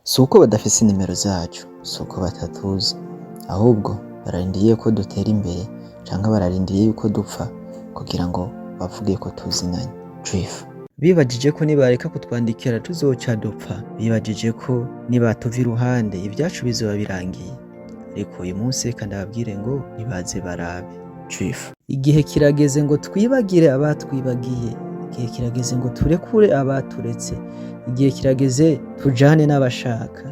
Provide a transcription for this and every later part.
Si uko badafise inimero zacu, si uko batatuzi, ahubwo bararindiriye ko dutera imbere canke bararindiriye yuko dupfa kugira ngo bavuge ko tuzinanye. Juifu bibajije ko nibareka kutwandikira tuzoca dupfa, bibajije ko nibatuva iruhande ivyacu bizoba birangiye, ariko uyu munsi reka ndababwire ngo nibaze barabe. Juifu igihe kirageze ngo twibagire abatwibagiye, igihe kirageze ngo turekure abaturetse, igihe kirageze tujane n'abashaka,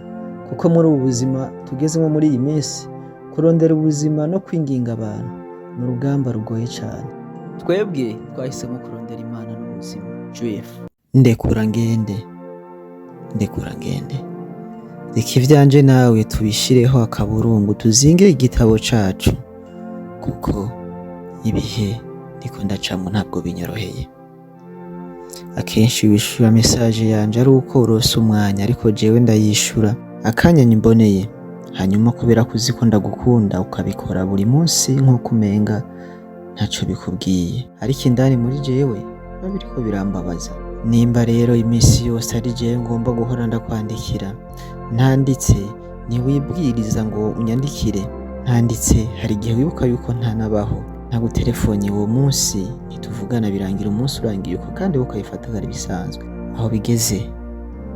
kuko muri ubu buzima tugezemo muri iyi minsi, kurondera ubuzima no kwinginga abantu ni urugamba rugoye cane. Twebwe twahisemo kurondera Imana n'ubuzima. Juifu ndekura ngende, reka ivyanje nawe tubishireho akaburungu, tuzingire igitabo cacu, kuko ibihe ndiko ndacamwo ntabwo binyoroheye. Akenshi wishura message yanje ari uko urose umwanya, ariko jewe ndayishura akanya nimboneye, hanyuma kubera ko uzi ko ndagukunda ukabikora buri munsi nk'uko umenga ntaco bikubwiye, ariko indani muri jewe biba biriko birambabaza. Nimba rero iminsi yose ari jewe ngomba guhora ndakwandikira, ntanditse ntiwibwiriza ngo unyandikire, ntanditse hari igihe wibuka yuko ntanabaho, nagutelefone uwo munsi ntituvugana, birangira umunsi urangiye uko kandi ukayifata ari bisanzwe. Aho bigeze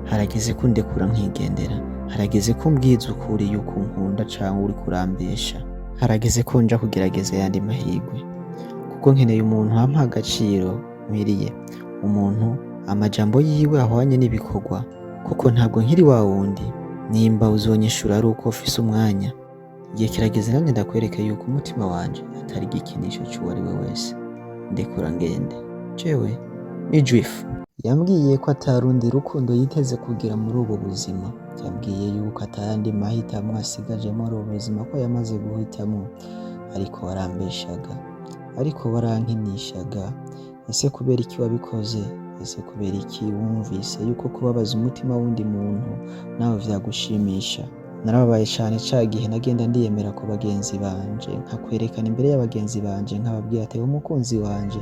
harageze ko ndekura nkigendera, harageze ko mbwiza ukuri yuko unkunda canke uri kurambesha, harageze ko nja kugerageza yandi mahigwe, kuko nkeneye umuntu ampa agaciro nkwiriye, umuntu amajambo yiwe ahwanye n'ibikorwa, kuko ntabwo nkiri wa wundi. Nimba uzonyishura ari uko ufise umwanya, igihe kirageze nanjye ndakwereke yuko umutima wanje atari igikinisho c'uwo ari we wese. Ndekura ngende. Jewe ni Juifu yambwiye ko atarundi rukundo yiteze kugira muri ubu buzima, yambwiye yuko atayandi mahitamo asigaje muri ubu buzima, ko yamaze guhitamo, ariko warambeshaga, ariko warankinishaga. Ese kubera iki wabikoze? Ese kubera iki wumvise yuko kubabaza umutima w'undi muntu nawe vyagushimisha? Narababaye cane ca gihe nagenda ndiyemera ku bagenzi banje, nkakwerekana imbere y'abagenzi banje, nkababwira ati umukunzi wanje,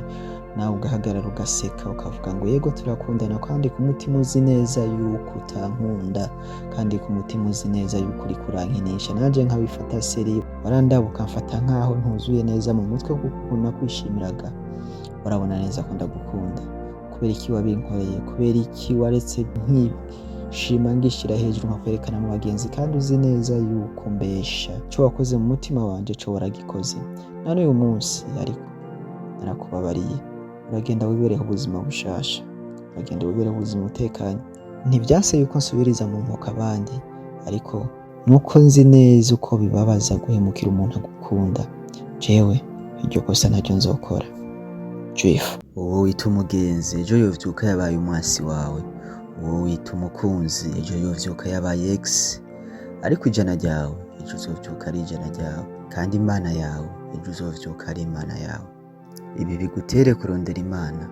nawe ugahagarara ugaseka ukavuga ngo yego turakundana, kandi ku mutima uzi neza yuko utankunda, kandi ku mutima uzi neza yuko uri kurankinisha. Nanje nkabifata seriyo, warandabuka mfata nkaho ntuzuye neza mu mutwe kuko nakwishimiraga. Urabona neza ko ndagukunda. Kubera iki wabinkoreye? Kubera iki waretse nkishima ngishira hejuru nkakwerekana mu bagenzi, kandi uzi neza yuko mbesha? Co wakoze mu mutima wanje co waragikoze. None uyu munsi ariko narakubabariye, uragenda wibereho ubuzima bushasha, uragenda wibereho ubuzima utekanye. Ntivyase yuko nsubiriza mu mpuka abandi, ariko nuko nzi neza uko bibabaza guhemukira umuntu agukunda. Jewe iryo kosa ntaryo nzokora. Juifu uwo wita umugenzi ejo yovyuka yabaye umwasi wawe, uwo wita umukunzi ejo yovyuka yabaye ex, ariko ijana ryawe ejo uzovyuka ari ijana ryawe, kandi Imana yawe ejo uzovyuka ari Imana yawe. Ibi bigutere kurondera Imana,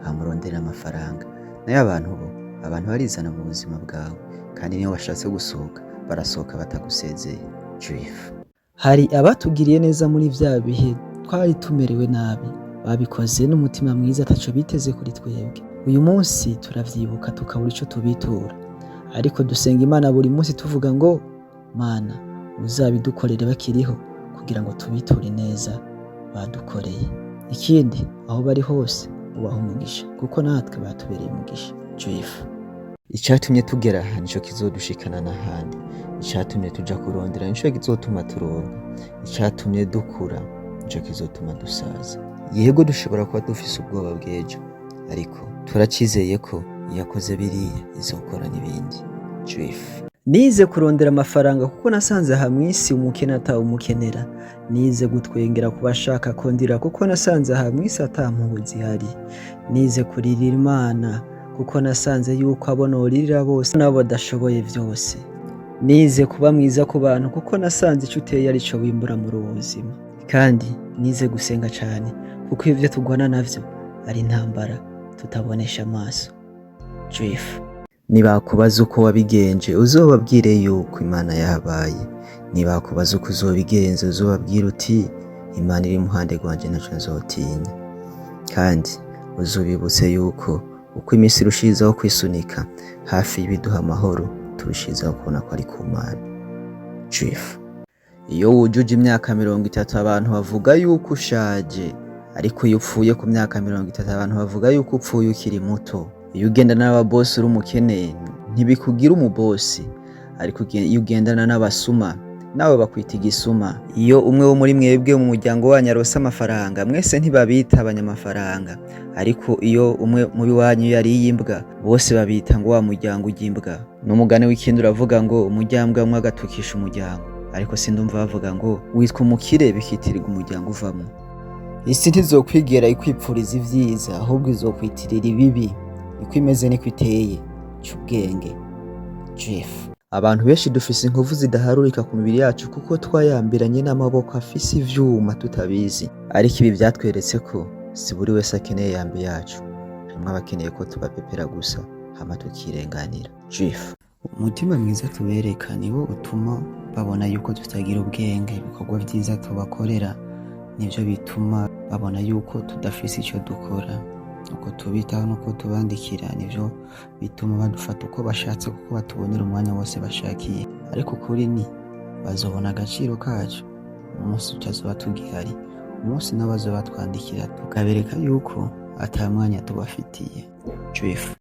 hamurondera amafaranga. Nayo abantu barizana mu buzima bwawe, kandi niyo washatse gusohoka barasohoka batagusezeye. Juifu hari abatugiriye neza muri vya bihe twari tumerewe nabi, babikoze n'umutima mwiza, ataco biteze kuri twebwe. Uyu munsi turavyibuka tukabura ico tubitura, ariko dusenga Imana buri munsi tuvuga ngo Mana uzabidukorere bakiriho, kugira ngo tubiture neza badukoreye. Ikindi aho bari hose ubaha umugisha, kuko natwe batubereye umugisha. Juifu icatumye tugera aha nico kizodushikana n'ahandi, icatumye tuja kurondera nico kizotuma turonka, icatumye dukura nico kizotuma dusaza. Yego dushobora kuba dufise ubwoba bw'ejo, ariko turacizeye ko yakoze biriya izokora n'ibindi. Juifu nize kurondera amafaranga, kuko nasanze aha mw'isi umukene atawumukenera. Nize gutwengera ku bashaka ko ndira, kuko nasanze aha mw'isi ata mpuhwe zihari. Nize kuririra Imana, kuko nasanze yuko abo noririra bose nabo badashoboye vyose. Nize kuba mwiza ku bantu, kuko nasanze ico uteye arico wimbura muri ubu buzima. Kandi nize gusenga cane, kuko ivyo tugwana navyo ari intambara tutabonesha amaso. Juifu nibakubaza uko wabigenje uzobabwire yuko Imana yabaye. Nibakubaza uko uzobigenza uzobabwire uti Imana iri muhande rwanje ntaco nzotinya. Kandi uzobibutse yuko uko iminsi irushizaho kwisunika hafi y'ibiduha amahoro, turushizaho kubona ko ari ku Mana. Juife: iyo wujuje imyaka 30 abantu bavuga yuko ushaje, ariko iyo upfuye ku myaka 30 abantu bavuga yuko upfuye ukiri muto. Iyo ugendana n'ababosi uri umukene ntibikugira umubosi, ariko iyo ugendana n'abasuma nawe bakwita igisuma. Iyo umwe wo muri mwebwe mu muryango wanyu aronse amafaranga, mwese ntibabita abanyamafaranga, ariko iyo umwe muri wanyu yariye imbwa, bose babita ngo wa muryango urya imbwa. N'umugani w'ikindi uravuga ngo umuryambwa umwe agatukisha umuryango, ariko sindumva bavuga ngo witwa umukire bikitirirwa umuryango uvamwo. Isi ntizokwigera ikwipfuriza ivyiza, ahubwo izokwitirira ibibi. Niko imeze niko iteye. C'ubwenge. Juife: abantu benshi dufise inkovu zidaharurika ku mibiri yacu kuko twayambiranye n'amaboko afise ivyuma tutabizi, ariko ibi vyatweretse ko si buri wese akeneye yambi yacu, harimwo abakeneye ko tubapepera gusa hama tukirenganira. Juife: umutima mwiza tubereka niwo utuma babona yuko tutagira ubwenge. Ibikorwa vyiza tubakorera nivyo bituma babona yuko tudafise ico dukora. Uko tubitaho nuko tubandikira nivyo bituma badufata uko bashatse, kuko batubonera umwanya wose bashakiye. Ariko kuri ni bazobona agaciro kacu umunsi tutazoba tugihari, umunsi nabo bazoba batwandikira tukabereka yuko ata mwanya tubafitiye. Juife.